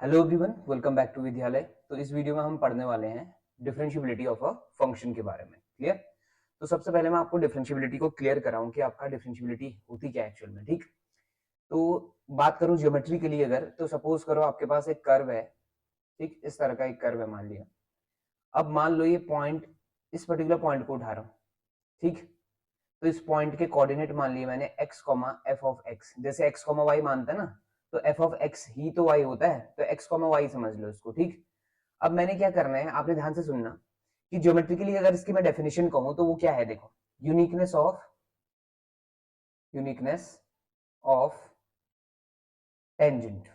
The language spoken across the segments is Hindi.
Hello everyone, welcome back to Vidyalaya. तो इस वीडियो में हम पढ़ने वाले हैं डिफरेंशिएबिलिटी ऑफ अ फंक्शन के बारे में। क्लियर? तो सबसे पहले मैं आपको डिफरेंशिएबिलिटी को क्लियर कराऊं कि आपका डिफरेंशिएबिलिटी होती क्या है एक्चुअल में। ठीक, तो बात करूं ज्योमेट्री के लिए अगर, तो सपोज करो आपके पास एक कर्व है। ठीक, इस तरह का एक कर्व है मान लिया। अब मान लो ये पॉइंट, इस पर्टिकुलर पॉइंट को उठा रहा हूं। ठीक, तो इस पॉइंट के कोऑर्डिनेट मान लिए मैंने x, एफ ऑफ x। जैसे x, y मानते हैं ना, तो एफ ऑफ x ही तो y होता है, तो x, y समझ लो इसको। ठीक, अब मैंने क्या करना है, आपने ध्यान से सुनना कि ज्योमेट्रिकली अगर इसकी मैं डेफिनेशन कहूं तो वो क्या है। देखो, यूनिकनेस ऑफ टेंजेंट,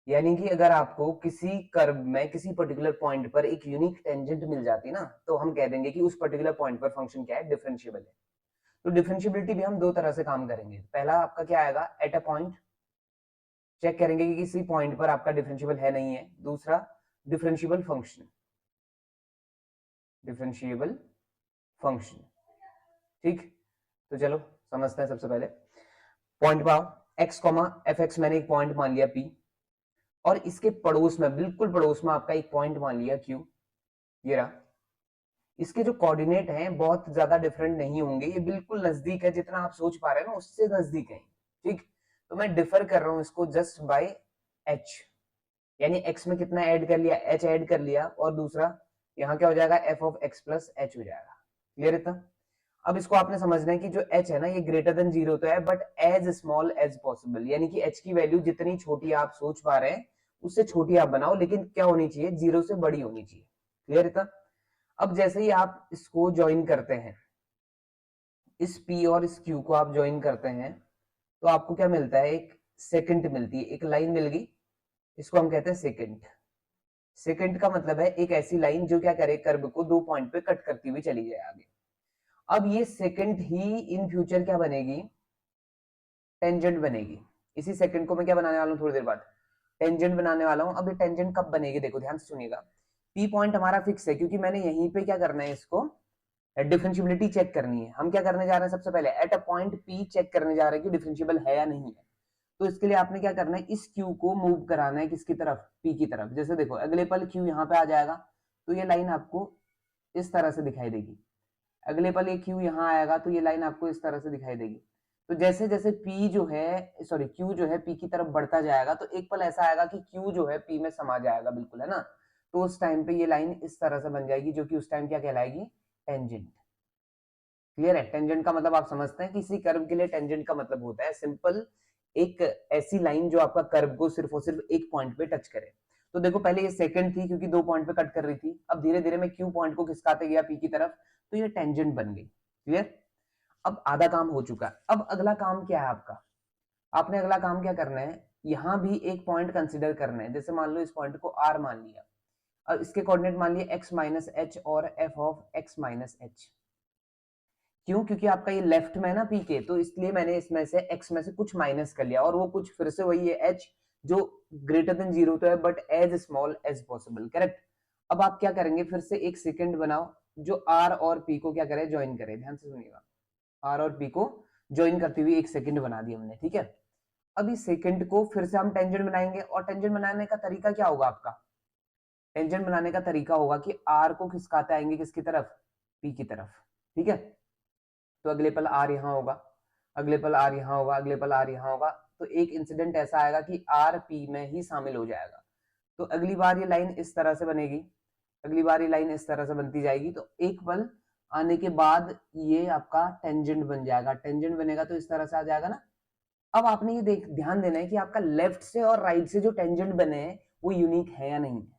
यानी कि अगर आपको किसी कर्व में किसी पर्टिकुलर पॉइंट पर एक यूनिक टेंजेंट मिल जाती ना, तो हम कह देंगे कि उस पर्टिकुलर पॉइंट पर फंक्शन क्या है, डिफरेंशिएबल है। तो डिफरेंशिएबिलिटी भी हम दो तरह से काम करेंगे। पहला आपका क्या आएगा, एट अ पॉइंट चेक करेंगे कि किसी पॉइंट पर आपका डिफरेंशिएबल है नहीं है। दूसरा, डिफरेंशिएबल फंक्शन, डिफरेंशिएबल फंक्शन। ठीक, तो चलो समझते हैं। सबसे पहले पॉइंट पाओ, x, एफ एक्स, मैंने एक पॉइंट मान लिया p, और इसके पड़ोस में, बिल्कुल पड़ोस में आपका एक पॉइंट मान लिया q। ये रहा। इसके जो कोऑर्डिनेट हैं बहुत ज्यादा डिफरेंट नहीं होंगे, ये बिल्कुल नजदीक है, जितना आप सोच पा रहे हैं ना उससे नजदीक है। ठीक, तो मैं डिफर कर रहा हूं इसको जस्ट बाय h, यानी x में कितना ऐड कर लिया, h ऐड कर लिया, और दूसरा यहाँ क्या हो जाएगा, f of x plus h हो जाएगा। क्लियर इतना? अब इसको आपने समझना है कि जो h है ना, ये ग्रेटर देन जीरो तो है, but as small as possible, यानी कि h की वैल्यू जितनी छोटी आप सोच पा रहे हैं उससे छोटी आप बनाओ, लेकिन क्या होनी चाहिए, जीरो से बड़ी होनी चाहिए। क्लियर इतना? अब जैसे ही आप इसको ज्वाइन करते हैं, इस p और इस q को आप ज्वाइन करते हैं, तो आपको क्या मिलता है, एक सेकंड मिलती है, एक लाइन मिल गई। इसको हम कहते हैं सेकंड। सेकंड का मतलब है एक ऐसी लाइन जो क्या करे, कर्व को दो पॉइंट पे कट करती हुई चली जाए आगे। अब ये सेकंड ही इन फ्यूचर क्या बनेगी, टेंजेंट बनेगी। इसी सेकंड को मैं क्या बनाने वाला हूँ थोड़ी देर बाद, टेंजेंट बनाने वाला हूँ। अब ये टेंजेंट कब बनेगी, देखो ध्यान से सुनिएगा। पी पॉइंट हमारा फिक्स है, क्योंकि मैंने यहीं पे क्या करना है, इसको डिफरेंशिएबिलिटी चेक करनी है। हम क्या करने जा रहे हैं, सबसे पहले at a point P check करने जा रहे हैं कि डिफरेंशिएबल है या नहीं है। तो इसके लिए आपने क्या करना है, इस क्यू को मूव कराना है किसकी तरफ, पी की तरफ। जैसे देखो, अगले पल क्यू यहाँ पे आ जाएगा, तो ये लाइन आपको इस तरह से दिखाई देगी। अगले पल ये क्यू यहाँ आएगा, तो ये लाइन आपको इस तरह से दिखाई देगी। तो जैसे जैसे पी जो है, सॉरी क्यू जो है पी की तरफ बढ़ता जाएगा, तो एक पल ऐसा आएगा कि क्यू जो है पी में समा जाएगा, बिल्कुल, है ना। तो उस टाइम पे ये लाइन इस तरह से बन जाएगी, जो कि उस टाइम क्या कहलाएगी, टेंजेंट। क्लियर है? टेंजेंट का मतलब आप समझते हैं, किसी कर्व के लिए टेंजेंट का मतलब होता है सिंपल, एक ऐसी लाइन जो आपका कर्व को सिर्फ और सिर्फ एक पॉइंट पे टच करे। तो देखो, पहले ये सेकंड थी क्योंकि दो पॉइंट पे कट कर रही थी, अब धीरे धीरे मैं क्यू पॉइंट को खिसकाते गया पी की तरफ, तो ये टेंजेंट बन गई। क्लियर? अब आधा काम हो चुका है। अब अगला काम क्या है आपका, आपने अगला काम क्या करना है, यहां भी एक पॉइंट कंसिडर करना है। जैसे मान लो इस पॉइंट को आर मान लिया, और इसके कोऑर्डिनेट मान लिए एक्स माइनस एच और F of x minus H. क्यों? क्योंकि आपका ये लेफ्ट में है ना पी के, तो इसलिए मैंने इसमें से x में से कुछ माइनस कर लिया, और वो कुछ फिर से वही है h, जो ग्रेटर देन जीरो तो है, but as small as possible. Correct? अब आप क्या करेंगे, फिर से एक सेकंड बनाओ जो r और p को क्या करे, ज्वाइन करे। ध्यान से सुनिएगा, r और p को ज्वाइन करते हुए एक सेकंड बना दी हमने। ठीक है, अब इस सेकंड को फिर से हम टेंजेंट बनाएंगे, और टेंजेंट बनाने का तरीका क्या होगा आपका, टेंजेंट बनाने का तरीका होगा कि r को खिसकाते आएंगे किसकी तरफ, p की तरफ। ठीक है, तो अगले पल आर यहाँ होगा, अगले पल आर यहाँ होगा, अगले पल आर यहाँ होगा, तो एक इंसिडेंट ऐसा आएगा कि आर पी में ही शामिल हो जाएगा। तो अगली बार ये लाइन इस तरह से बनेगी, अगली बार ये लाइन इस तरह से बनती जाएगी, तो एक पल आने के बाद ये आपका टेंजेंट बन जाएगा। टेंजेंट बनेगा तो इस तरह से आ जाएगा ना। अब आपने ये ध्यान देना है कि आपका लेफ्ट से और राइट से जो टेंजेंट बने हैं वो यूनिक है या नहीं है।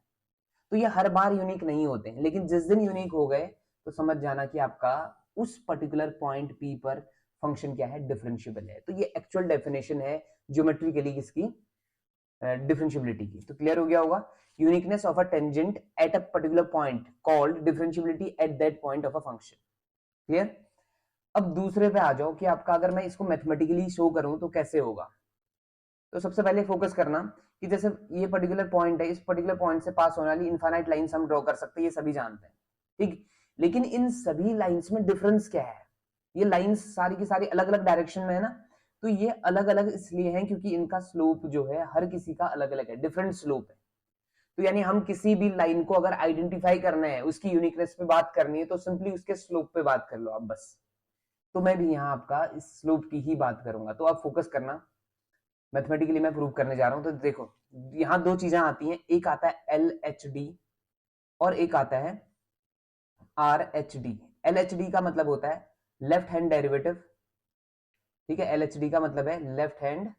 तो ये हर बार यूनिक नहीं होते हैं, लेकिन जिस दिन यूनिक हो गए तो समझ जाना कि आपका उस पर्टिकुलर पॉइंट पी पर फंक्शन क्या है, डिफरेंशिएबल है। तो ये एक्चुअल डेफिनेशन है ज्योमेट्री के लिए किसकी, डिफरेंशिएबिलिटी की। तो क्लियर हो गया होगा, uniqueness of a tangent at a particular point called differentiability at that point of a function. Clear? अब दूसरे पे आ जाओ कि आपका, अगर मैं इसको मैथमेटिकली शो करूं तो कैसे होगा। तो सबसे पहले फोकस करना कि जैसे ये पर्टिकुलर पॉइंट है, इस पर्टिकुलर पॉइंट से पास होने वाली इनफाइनाइट लाइंस हम ड्रॉ कर सकते हैं, ये सभी जानते हैं। ठीक, लेकिन इन सभी लाइंस में डिफरेंस क्या है, ये लाइंस सारी की सारी अलग अलग डायरेक्शन में है ना, तो ये अलग अलग इसलिए हैं क्योंकि इनका स्लोप जो है हर किसी का अलग अलग है, डिफरेंट स्लोप है। तो यानी हम किसी भी लाइन को अगर आइडेंटिफाई करना है, उसकी यूनिकनेस पे बात करनी है, तो सिंपली उसके स्लोप पे बात कर लो आप बस। तो मैं भी यहाँ आपका इस स्लोप की ही बात करूंगा, तो आप फोकस करना। मैथमेटिकली मैं प्रूव करने जा रहा हूं। तो देखो यहाँ दो चीजें आती हैं, एक आता है LHD और एक आता है RHD। LHD का मतलब होता है लेफ्ट हैंड डेरिवेटिव, ठीक है। LHD का मतलब है लेफ्ट हैंड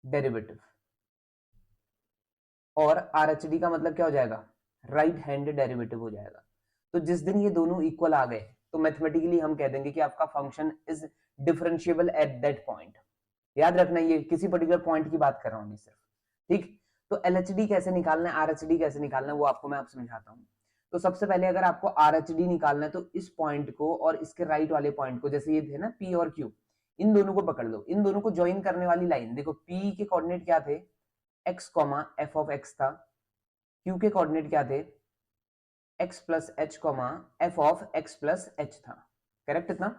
डेरिवेटिव, और RHD का मतलब क्या हो जाएगा, राइट हैंड डेरिवेटिव हो जाएगा। तो जिस दिन ये दोनों इक्वल आ गए तो मैथमेटिकली हम कह देंगे कि आपका function is differentiable at that point. याद रखना ये किसी पर्टिकुलर पॉइंट की बात कर रहा हूं सिर्फ, ठीक। तो LHD कैसे निकालना है, RHD कैसे निकालना है, वो आपको मैं आप समझाता हूँ। तो सबसे पहले अगर आपको RHD निकालना है तो इस पॉइंट को और इसके राइट वाले पॉइंट को, जैसे ये थे ना P और Q, इन दोनों को पकड़ लो। इन दोनों को ज्वाइन करने वाली लाइन देखो, P के कोऑर्डिनेट क्या थे, x, f ऑफ x था। Q के कोऑर्डिनेट क्या थे, x plus H, f of x plus H था। करेक्ट इतना।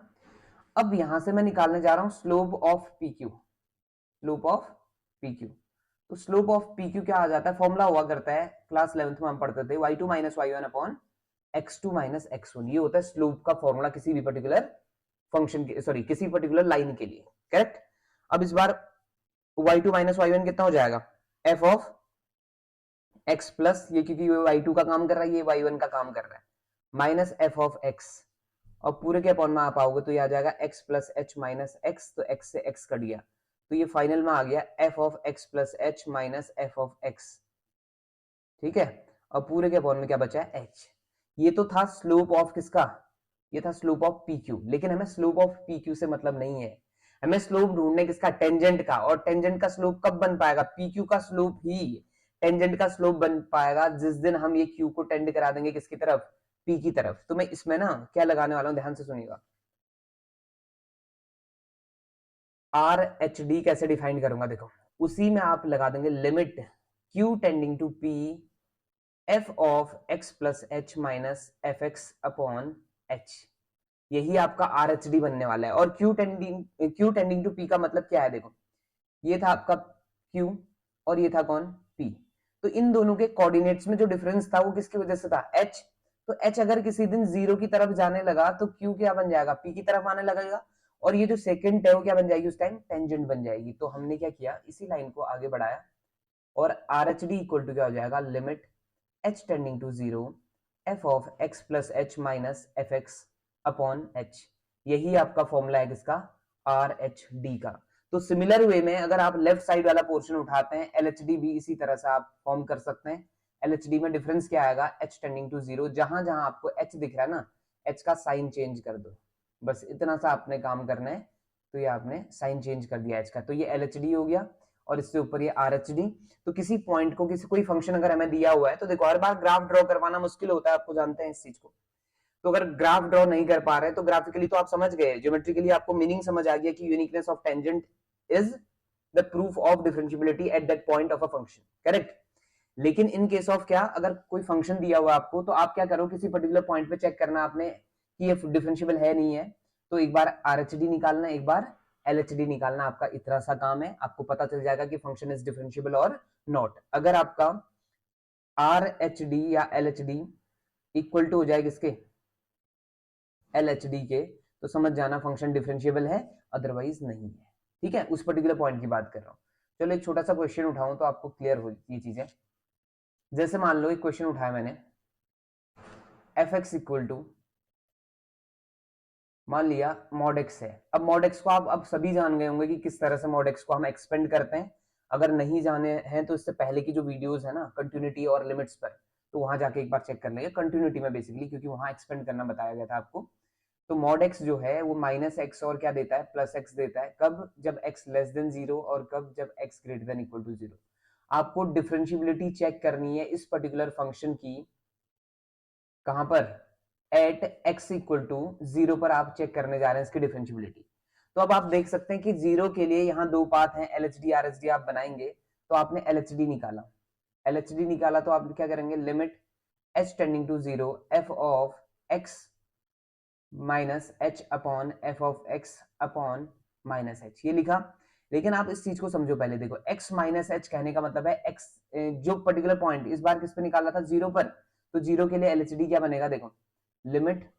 अब यहां से मैं निकालने जा रहा हूं slope of PQ, slope of PQ। तो स्लोप ऑफ PQ क्या आ जाता है, फॉर्मूला हुआ करता है, क्लास 11th में हम पढ़ते थे, y2 minus y1 upon x2 minus x1। ये होता है स्लोप का फॉर्मूला किसी भी पर्टिकुलर फंक्शन के, सॉरी किसी पर्टिकुलर लाइन के लिए। करेक्ट। अब इस बार y2 माइनस y1 कितना हो जाएगा, f ऑफ x प्लस, ये क्योंकि y2 का काम कर रहा है, ये y1 का काम कर रहा है, माइनस f ऑफ x, और पूरे के अपॉन में आप आओगे तो ये आ जाएगा x plus h minus x, तो x से x कट गया, तो ये फाइनल में आ गया f of x plus h minus f of x, ठीक है। और पूरे के अपॉन में क्या बचा है, h। ये तो था स्लोप ऑफ किसका, ये था स्लोप ऑफ PQ। लेकिन हमें स्लोप ऑफ PQ से मतलब नहीं है, हमें स्लोप ढूंढने किसका, टेंजेंट का। और टेंजेंट का स्लोप कब बन पाएगा, PQ का स्लोप ही टेंजेंट का स्लोप बन पाएगा जिस दिन हम ये Q को टेंड करा देंगे किसकी तरफ, P की तरफ। तो मैं इसमें ना क्या लगाने वाला हूं, ध्यान से सुनिएगा। RHD कैसे डिफाइन करूंगा, देखो उसी में आप लगा देंगे limit Q tending to P f of x plus h minus f x upon h. यही आपका RHD बनने वाला है। और Q टेंडिंग टू P का मतलब क्या है, देखो ये था आपका Q और ये था कौन, P। तो इन दोनों के कोऑर्डिनेट्स में जो डिफरेंस था वो किसकी वजह से था, H। तो H अगर किसी दिन 0 की तरफ जाने लगा तो Q क्या बन जाएगा, P की तरफ आने लगेगा, और ये जो सेकंड है वो क्या बन जाएगी उस टाइम, टेंजेंट बन जाएगी। तो हमने क्या किया, इसी लाइन को आगे बढ़ाया, और RHD इक्वल टू क्या हो जाएगा, limit h tending to 0 f of x plus h minus f x upon h. यही आपका फॉर्मूला है किसका, RHD का। तो सिमिलर वे में अगर आप लेफ्ट साइड वाला पोर्शन उठाते हैं, LHD भी इसी तरह से आप फॉर्म कर सकते हैं। LHD में डिफरेंस क्या आएगा, h टेंडिंग टू 0, जहां जहां आपको h दिख रहा है ना, h का साइन चेंज कर दो, बस इतना सा आपने काम करना है। तो ये आपने साइन चेंज कर दिया h का, तो ये LHD हो गया, और इससे ऊपर ये RHD। तो किसी पॉइंट को, किसी कोई फंक्शन अगर हमें दिया हुआ है, तो देखो हर बार ग्राफ ड्रॉ करवाना मुश्किल होता है, आपको जानते हैं इस चीज को। तो अगर ग्राफ ड्रॉ नहीं कर पा रहे तो ग्राफिकली तो आप समझ गए, ज्योमेट्रिकली आपको मीनिंग समझ आ गया कि uniqueness of tangent is the proof of differentiability at that point of a function. Correct. लेकिन इन केस ऑफ क्या, अगर कोई फंक्शन दिया हुआ आपको, तो आप क्या करो, किसी पर्टिकुलर पॉइंट पे चेक करना आपने कि ये डिफरेंशिएबल है नहीं है, तो एक बार RHD निकालना, एक बार LHD निकालना, आपका इतना सा काम है, आपको पता चल जाएगा कि फंक्शन इज डिफरेंशिएबल और नॉट। अगर आपका RHD या LHD इक्वल टू हो जाए किसके, LHD के, तो समझ जाना फंक्शन डिफरेंशिएबल है, अदरवाइज नहीं है। ठीक है, उस पर्टिकुलर पॉइंट की बात कर रहा हूं। चलो एक छोटा सा क्वेश्चन उठाऊं तो आपको क्लियर हो ये चीजें। जैसे मान लो एक क्वेश्चन उठाया मैंने, एफ एक्स इक्वल टू, मान लिया मॉड एक्स है। अब मॉड एक्स को आप अब सभी जान गए होंगे कि किस तरह से मॉड एक्स को हम एक्सपेंड करते हैं। अगर नहीं जाने हैं तो इससे पहले की जो वीडियोस है ना कंटिन्यूटी और लिमिट्स पर, तो वहां जाके एक बार चेक कर लेंगे कंटिन्यूटी में बेसिकली, क्योंकि वहां एक्सपेंड करना बताया गया था आपको। तो मॉड एक्स जो है वो माइनस एक्स और क्या देता है, प्लस एक्स देता है। कब, जब एक्स लेस देन 0, और कब, जब x greater than equal to 0। आपको डिफरेंशिएबिलिटी चेक करनी है इस पर्टिकुलर फंक्शन की, कहां पर, एट एक्स इक्वल टू 0 पर आप चेक करने जा रहे हैं इसकी डिफरेंशिएबिलिटी। तो अब आप देख सकते हैं कि 0 के लिए यहाँ दो पाथ हैं, LHD RHD आप बनाएंगे। तो आपने LHD निकाला, LHD निकाला तो आप क्या करेंगे, limit h tending to 0 f of x minus h upon f of x upon minus h, ये लिखा। लेकिन आप इस चीज को समझो पहले, देखो x माइनस एच कहने का मतलब है x जो पर्टिकुलर पॉइंट इस बार किस पे निकाला था, जीरो पर, तो जीरो के लिए एलएचडी क्या बनेगा, देखो limit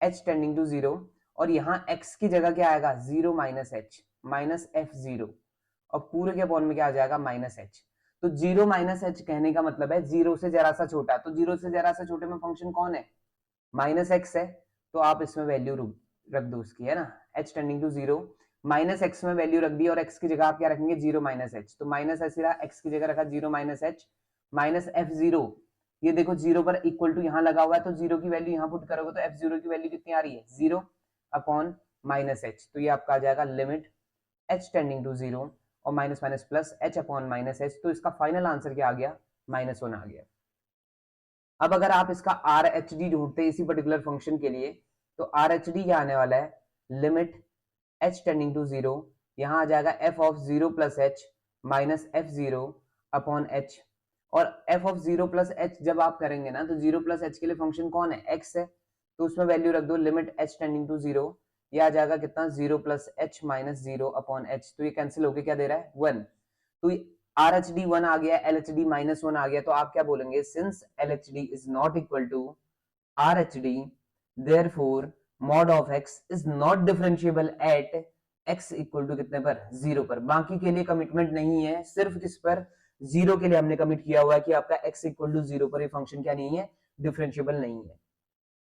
h tending to zero, और यहाँ x की जगह क्या आएगा, zero minus h minus f zero, और पूरे के अपॉन में क्या आ जाएगा, माइनस एच। तो जीरो माइनस एच कहने का मतलब है जीरो से जरा सा छोटा, तो जीरो से जरा सा छोटे में फंक्शन कौन है, माइनस एक्स है। तो आप इसमें वैल्यू रख दो उसकी, है ना, h tending to zero, minus x में वैल्यू रख दी, और x की जगह आप क्या रखेंगे, जीरो माइनस एच, तो माइनस एच रहा, x की जगह रखा zero minus h minus f zero. ये देखो जीरो पर इक्वल टू यहाँ लगा हुआ है, तो जीरो की वैल्यू यहाँ पुट करोगे तो एफ जीरो की वैल्यू कितनी आ रही है, जीरो अपॉन माइनस एच, तो ये आपका आ जाएगा limit h tending to zero और minus minus plus h upon minus H, तो इसका फाइनल आंसर क्या आ गया, माइनस वन आ गया। अब अगर आप इसका आर एच डी ढूंढते इसी पर्टिकुलर फंक्शन के लिए, तो आर एच डी क्या आने वाला है, limit h tending to zero, यहां आ जाएगा f of zero plus h minus f zero upon h, और f of zero plus h जब आप करेंगे ना, तो जीरो प्लस एच के लिए फंक्शन कौन है, x है, तो उसमें वैल्यू रख दो limit h tending to zero, ये आ जाएगा कितना, zero plus h minus zero upon h, तो ये कैंसिल होके क्या दे रहा है, वन। तो आर एच डी वन आ गया, L H D minus one आ गया, तो आप क्या बोलेंगे, since L H D is not equal to R H D, therefore mod of X is not differentiable at x equal to कितने पर, जीरो पर। बाकी के लिए कमिटमेंट नहीं है, सिर्फ किस पर, जीरो के लिए हमने कमिट किया हुआ है कि आपका एक्स इक्वल टू जीरो पर ये फंक्शन क्या नहीं है, डिफरेंशिएबल नहीं है।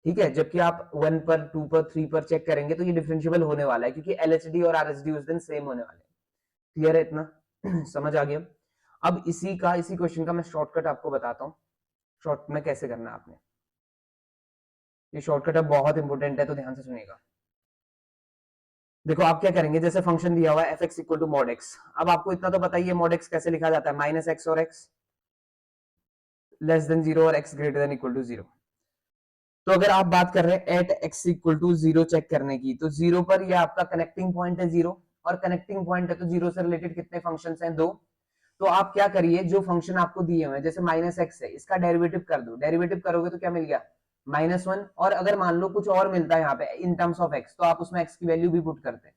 ठीक है, जबकि आप वन पर, टू पर, थ्री पर चेक करेंगे तो ये डिफरेंशिएबल होने वाला है, क्योंकि एलएचडी और आरएचडी उस दिन सेम होने वाले हैं। क्लियर है इतना समझ आ गया। अब इसी क्वेश्चन का मैं शॉर्टकट आपको बताता हूँ, शॉर्ट में कैसे करना है आपने। ये शॉर्टकट अब बहुत इंपॉर्टेंट है, तो ध्यान से सुनिएगा। देखो आप क्या करेंगे, जैसे फंक्शन दिया हुआ है f x equal to mod x, अब आपको इतना तो बताइए मॉड एक्स कैसे लिखा जाता है, माइनस एक्स और एक्स लेस देन जीरो और x greater than equal to zero. तो अगर आप बात कर रहे हैं at x equal to zero check करने की, तो जीरो पर ये आपका कनेक्टिंग पॉइंट है जीरो, और कनेक्टिंग पॉइंट है तो जीरो से रिलेटेड कितने फंक्शंस हैं, दो। तो आप क्या करिए, जो फंक्शन आपको दिए हुए हैं, जैसे माइनस एक्स है, इसका डेरिवेटिव कर दो, डेरिवेटिव करोगे तो क्या मिल गया, माइनस वन, और अगर मान लो कुछ और मिलता है यहाँ पे इन टर्म्स ऑफ एक्स, तो आप उसमें एक्स की वैल्यू भी पुट करते हैं,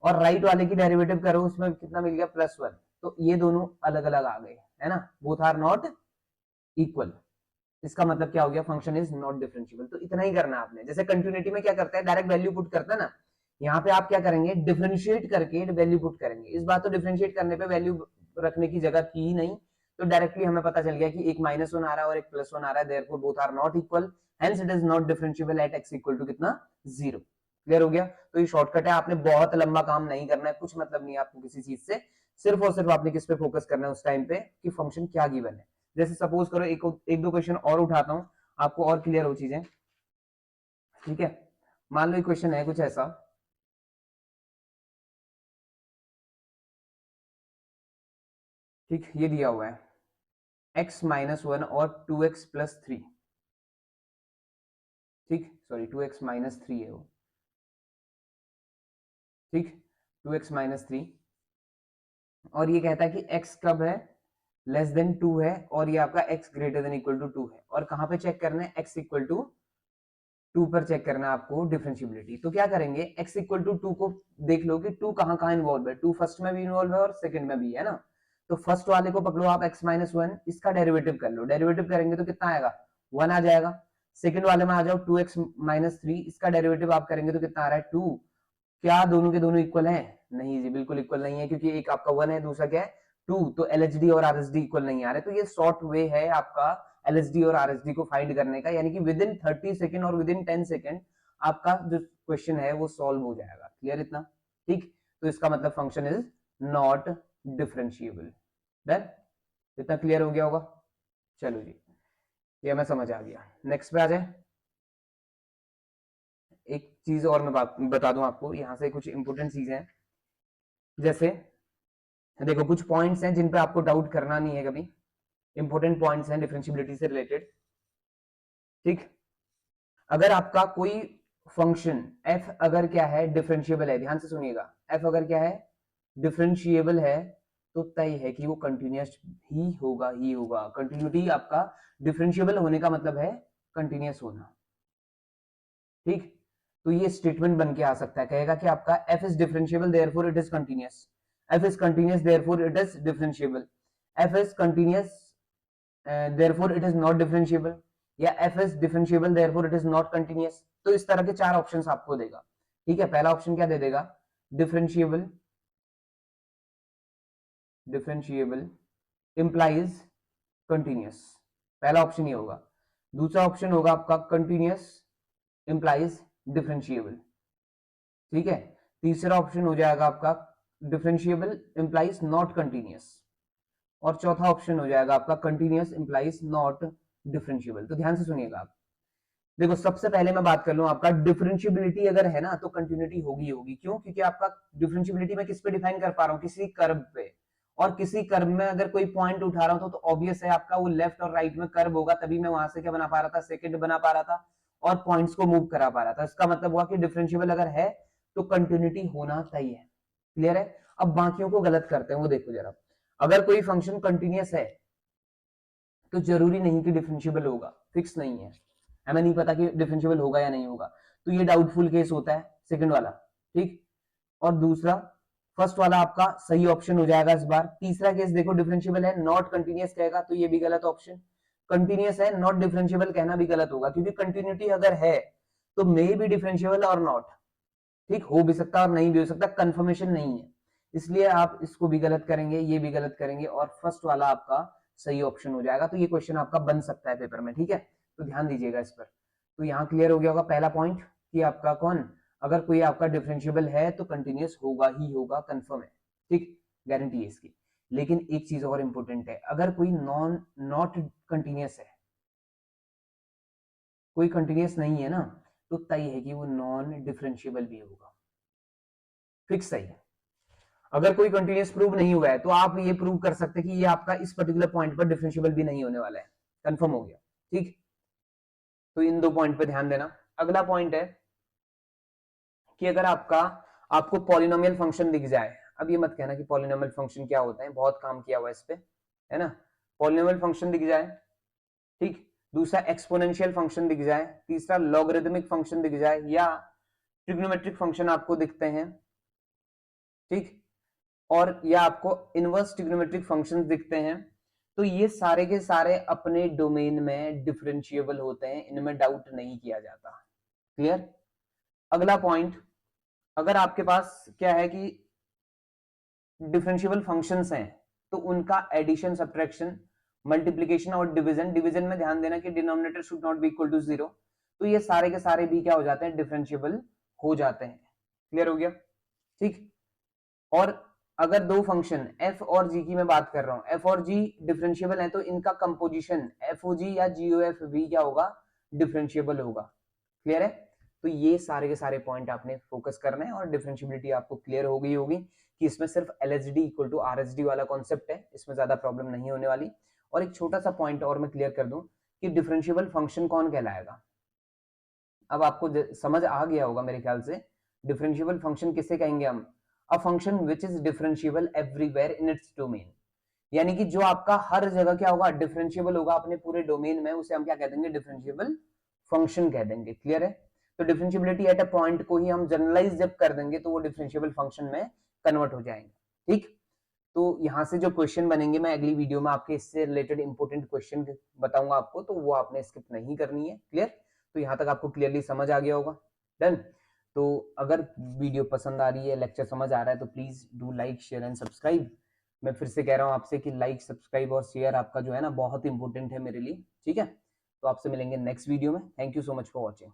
और राइट वाले की डेरिवेटिव करो, उसमें कितना मिल गया, प्लस वन। तो ये दोनों अलग अलग आ गए, है ना, बोथ आर नॉट इक्वल, इसका मतलब क्या हो गया, फंक्शन इज नॉट डिफरेंशिएबल। तो इतना ही करना आपने, जैसे कंटिन्यूटी में क्या करता है, डायरेक्ट वैल्यू पुट करता है ना, यहाँ पे आप क्या करेंगे, डिफरेंशिएट करके वैल्यू पुट करेंगे। इस बार तो डिफरेंशिएट करने पे वैल्यू रखने की जगह थी ही नहीं, तो डायरेक्टली हमें पता चल गया कि एक माइनस वन आ रहा है और एक प्लस वन आ रहा है, therefore both are not equal, hence it is not differentiable at x equal to कितना, जीरो। क्लियर हो गया। तो ये शॉर्टकट है, आपने बहुत लंबा काम नहीं करना है, कुछ मतलब नहीं है आपको किसी चीज से, सिर्फ और सिर्फ आपने किस पे फोकस करना है उस टाइम पे कि फंक्शन क्या गिवन है। जैसे सपोज करो एक दो क्वेश्चन और उठाता हूं, आपको और क्लियर हो चीजें। ठीक है, मान लो क्वेश्चन है कुछ ऐसा, ठीक, ये दिया हुआ है x माइनस वन और टू एक्स प्लस थ्री, ठीक, sorry two x minus three है वो, ठीक, टू एक्स माइनस थ्री, और ये कहता है कि x कब है, लेस देन टू है, और ये आपका x greater than equal to two है, और कहां पे चेक करना है, x इक्वल टू टू पर चेक करना है आपको डिफरेंशिएबिलिटी। तो क्या करेंगे, x इक्वल टू टू को देख लो कि टू कहां कहां इन्वॉल्व है, टू फर्स्ट में भी इन्वॉल्व है और सेकंड में भी, है ना। तो फर्स्ट वाले को पकड़ो आप x माइनस वन, इसका डेरिवेटिव कर लो, डेरिवेटिव करेंगे तो कितना आएगा, वन आ जाएगा। सेकंड वाले में आ जाओ, टू एक्स माइनस थ्री, इसका डेरिवेटिव आप करेंगे तो कितना आ रहा है, टू। क्या दोनों के दोनों इक्वल हैं, नहीं जी बिल्कुल इक्वल नहीं है, क्योंकि एक आपका वन है, दूसरा क्या है, टू, तो एलएचडी और आरएचडी इक्वल नहीं आ रहे। तो ये शॉर्ट वे है आपका एलएचडी और आरएचडी को फाइंड करने का, यानी कि विद इन 30 सेकंड और विद इन 10 सेकंड आपका जो क्वेश्चन है वो सॉल्व हो जाएगा। क्लियर इतना, ठीक, तो इसका मतलब function is not differentiable. Done, इतना क्लियर हो गया होगा। चलो जी, ये मैं समझ आ गया। नेक्स्ट पे आ जाए। एक चीज और मैं बता दूं आपको, यहां से कुछ इंपोर्टेंट चीजें हैं, जैसे देखो कुछ पॉइंट्स हैं जिन पे आपको डाउट करना नहीं है कभी, इंपोर्टेंट पॉइंट्स हैं डिफरेंशिएबिलिटी से रिलेटेड। ठीक, अगर आपका कोई फंक्शन f अगर क्या है, डिफरेंशिएबल है, ध्यान से सुनिएगा, f अगर क्या है, डिफरेंशिएबल है, तो तय है कि वो कंटिन्यूअस ही होगा। कंटिन्यूटी आपका डिफरेंशिएबल होने का मतलब है कंटिन्यूअस होना। ठीक, तो ये स्टेटमेंट बन के आ सकता है, कहेगा कि आपका f is differentiable therefore it is continuous, f is continuous therefore it is differentiable, f is continuous therefore it is not differentiable, या f is differentiable therefore it is not continuous. तो इस तरह के चार ऑप्शंस आपको देगा, ठीक है। पहला ऑप्शन क्या दे देगा, डिफरेंशिएबल, डिफरेंशिएबल इंप्लाइज कंटीन्यूअस, पहला ऑप्शन ये होगा। दूसरा ऑप्शन होगा आपका कंटीन्यूअस इंप्लाइज डिफरेंशिएबल, ठीक है। तीसरा ऑप्शन हो जाएगा आपका डिफरेंशिएबल इंप्लाइज नॉट कंटीन्यूअस, और चौथा ऑप्शन हो जाएगा आपका कंटीन्यूअस इंप्लाइज नॉट डिफरेंशिएबल। तो ध्यान से सुनिएगा आप, देखो सबसे पहले मैं बात कर लूं, आपका डिफरेंशिएबिलिटी अगर है ना तो कंटिन्यूटी होगी होगी, क्यों? क्योंकि आपका डिफरेंशिएबिलिटी मैं किस पे डिफाइन कर पा रहा हूँ, किसी कर्व पे, और किसी कर्व में अगर कोई पॉइंट उठा रहा हूं तो ऑब्वियस है आपका वो लेफ्ट और राइट में कर्व होगा, तभी मैं वहां से क्या बना पा रहा था, सेकंड बना पा रहा था और पॉइंट्स को मूव करा पा रहा था। इसका मतलब हुआ कि डिफरेंशिएबल अगर है तो कंटिन्यूटी होना चाहिए। क्लियर है? अब बाकियों को गलत करते हैं, वो देखो जरा, अगर कोई फंक्शन कंटिन्यूअस है तो जरूरी नहीं कि डिफरेंशिएबल होगा, फिक्स नहीं है, हमें नहीं पता कि डिफरेंशिएबल होगा या नहीं होगा, तो ये डाउटफुल केस होता है सेकंड वाला, ठीक। और दूसरा, फर्स्ट वाला आपका सही ऑप्शन हो जाएगा इस बार। तीसरा केस देखो, डिफरेंशिएबल है नॉट कंटीन्यूअस कहेगा तो ये भी गलत ऑप्शन, कंटीन्यूअस है नॉट डिफरेंशिएबल कहना भी गलत होगा, क्योंकि कंटिन्यूटी अगर है तो मे बी डिफरेंशिएबल और नॉट, ठीक, हो भी सकता और नहीं भी हो सकता, कंफर्मेशन नहीं है, इसलिए आप इसको भी गलत करेंगे, ये भी गलत करेंगे, और फर्स्ट वाला आपका सही ऑप्शन हो जाएगा। तो ये क्वेश्चन आपका बन सकता है पेपर में, ठीक है, तो ध्यान दीजिएगा इस पर। तो यहाँ क्लियर हो गया होगा पहला पॉइंट कि आपका कौन, अगर कोई आपका डिफरेंशिएबल है तो कंटिन्यूअस होगा ही होगा, कंफर्म है, ठीक, गारंटी है इसकी। लेकिन एक चीज और इंपॉर्टेंट है, अगर कोई नॉट कंटिन्यूअस है, कोई कंटिन्यूअस नहीं है ना, तो तय है कि वो नॉन डिफरेंशिएबल भी होगा, फिक्स सही है। अगर कोई कंटिन्यूअस प्रूव नहीं हुआ है तो आप ये प्रूव कर सकते हैं कि ये आपका इस पर्टिकुलर पॉइंट पर डिफरेंशिएबल भी नहीं होने वाला है, कंफर्म हो गया, ठीक। तो इन दो पॉइंट पे ध्यान देना। अगला पॉइंट है कि अगर आपको पॉलिनोमियल फंक्शन दिख जाए, अब ये मत कहना कि पॉलिनोमियल फंक्शन क्या होता है, बहुत काम किया हुआ है इस पे, है ना। पॉलिनोमियल फंक्शन दिख जाए, ठीक, दूसरा एक्सपोनेंशियल फंक्शन दिख जाए, तीसरा लॉगरिदमिक फंक्शन दिख जाए, या ट्रिग्नोमेट्रिक फंक्शन आपको दिखते हैं, ठीक, और या आपको इनवर्स ट्रिग्नोमेट्रिक फंक्शंस दिखते हैं, तो ये सारे के सारे अपने डोमेन में डिफरेंशिएबल होते हैं, इनमें डाउट नहीं किया जाता। क्लियर? अगला पॉइंट, अगर आपके पास क्या है कि डिफरेंशिएबल फंक्शंस हैं तो उनका एडिशन, सब्ट्रैक्शन, मल्टीप्लिकेशन और डिवीजन, डिवीजन में ध्यान देना कि denominator should not be equal to 0, तो ये सारे के सारे भी क्या हो जाते हैं, डिफरेंशिएबल हो जाते हैं। क्लियर हो गया? ठीक। और अगर दो फंक्शन f और g की मैं बात कर रहा हूं, f और g डिफरेंशिएबल है तो इनका कंपोजिशन fog या gofv क्या होगा, डिफरेंशिएबल होगा। क्लियर है? तो ये सारे के सारे पॉइंट आपने फोकस करना है, और डिफरेंशिएबिलिटी आपको क्लियर हो गई होगी कि इसमें सिर्फ LHD इक्वल टू RHD वाला कॉन्सेप्ट है, इसमें ज्यादा प्रॉब्लम नहीं होने वाली। और एक छोटा सा पॉइंट और मैं क्लियर कर दूं कि डिफरेंशिएबल फंक्शन कौन कहलाएगा। अब आपको समझ आ गया होगा मेरे ख्याल से, डिफरेंशिएबल फंक्शन किसे कहेंगे हम, a function which is differentiable everywhere in its domain, यानी कि जो आपका हर जगह क्या होगा, डिफरेंशिएबल होगा अपने पूरे डोमेन में, उसे हम क्या कह देंगे, डिफरेंशिएबल फंक्शन कह देंगे। क्लियर है? तो डिफरेंशिएबिलिटी एट अ पॉइंट को ही हम जनरलाइज जब कर देंगे तो वो डिफरेंशिएबल फंक्शन में कन्वर्ट हो जाएंगे। ठीक, तो यहाँ से जो क्वेश्चन बनेंगे मैं अगली वीडियो में आपके इससे रिलेटेड इंपॉर्टेंट क्वेश्चन बताऊंगा आपको, तो वो आपने स्किप नहीं करनी है। क्लियर? तो यहाँ तक आपको क्लियरली समझ आ गया होगा। डन। तो अगर वीडियो पसंद आ रही है, लेक्चर समझ आ रहा है, तो please do like, share and subscribe. मैं फिर से कह रहा हूँ आपसे कि लाइक, सब्सक्राइब और शेयर आपका जो है ना बहुत इंपॉर्टेंट है मेरे लिए। ठीक है, तो आपसे मिलेंगे नेक्स्ट वीडियो में। Thank you so much for watching.